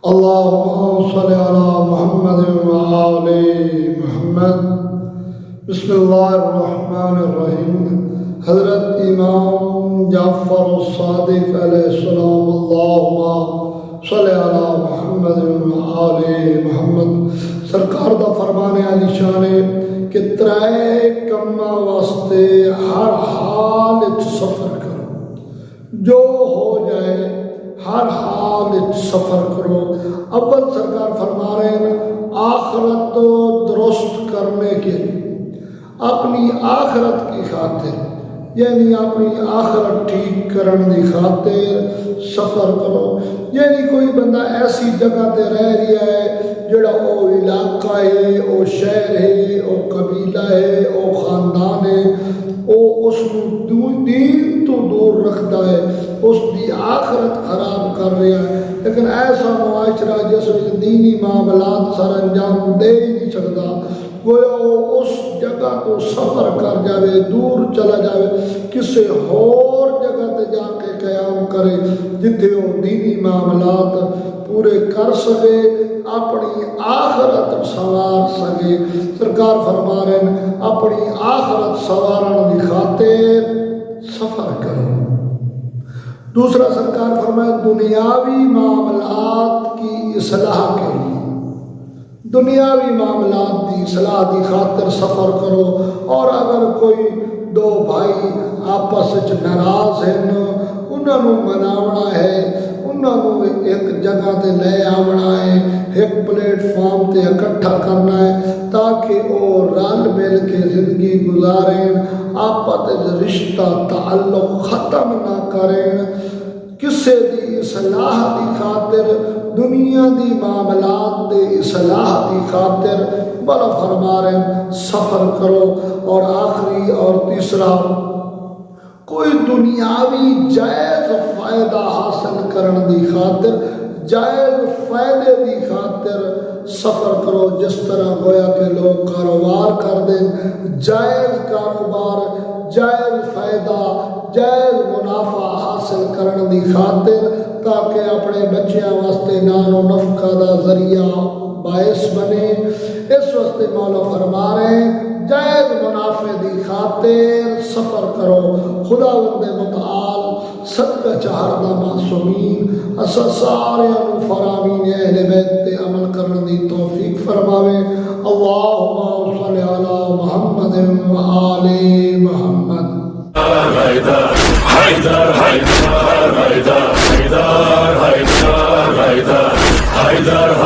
اللهم صل على محمد وآل محمد۔ بسم اللہ الرحمن الرحیم۔ حضرت امام جعفر الصادق علیہ السلام، اللہم صل علی محمد وآل محمد۔ سرکار دا فرمان علی شان ہے کہ ترائے کما واسطے ہر حال سفر کرو، جو ہو جائے ہر حال سفر کرو۔ اول سرکار فرما رہے ہیں آخرت درست کرنے کے لیے، اپنی آخرت کی خاطر، یعنی اپنی آخرت ٹھیک کرنے کی خاطر سفر کرو۔ یعنی کوئی بندہ ایسی جگہ تے رہ رہا ہے جڑا او علاقہ ہے، او شہر ہے، او قبیلہ ہے، او خاندان ہے، او اس دین تو دور رکھتا ہے، اس دی آخرت خراب کر رہا ہے۔ لیکن ایسا معاشرہ جس میں دینی معاملات سر انجام دے ہی نہیں سکتا، گویا وہ اس جگہ کو سفر کر جاوے، دور چلا جاوے، کسی اور جگہ تے جا کے قیام کرے جتھے وہ دینی معاملات پورے کر سکے، اپنی آخرت سوار سکے۔ سرکار فرما رہے ہیں اپنی آخرت سوارن دی خاطر سفر کرو۔ دوسرا سرکار فرمائے دنیاوی معاملات کی اصلاح کے لیے، دنیاوی معاملات کی اصلاح کی خاطر سفر کرو۔ اور اگر کوئی دو بھائی آپس ناراض ہیں، انہوں مناونا ہے، انہوں ایک جگہ تے لے آونا ہے، ایک پلیٹ فارم تے اکٹھا کرنا ہے تاکہ وہ رل مل کے زندگی گزاریں، آپس رشتہ تعلق ختم نہ کریں۔ کسے دی اصلاح دی خاطر، دنیا دی معاملات دی اصلاح دی خاطر بلا فرما رہے ہیں سفر کرو۔ اور آخری اور تیسرا، کوئی دنیاوی جائز فائدہ حاصل کرنے دی خاطر، جائز فائدے دی خاطر سفر کرو۔ جس طرح گویا کہ لوگ کاروبار کر دیں، جائز کاروبار، جائز فائدہ، جائز منافع حاصل کرنے دی خاطر، تاکہ اپنے بچیاں واسطے نان و نفقہ دا ذریعہ باعث بنے۔ اس واسطے مولا فرما رہے ہیں جائز منافع دی خاطر سفر کرو۔ خداوند متعال صدقہ چہردہ معصومین اسا سارے فرامین اہل بیت تے عمل کرنے دی توفیق فرماوے۔ اللہم صلی علی محمد و آل محمد۔ حیدر حیدر حیدر حیدر حیدر حیدر حیدر حیدر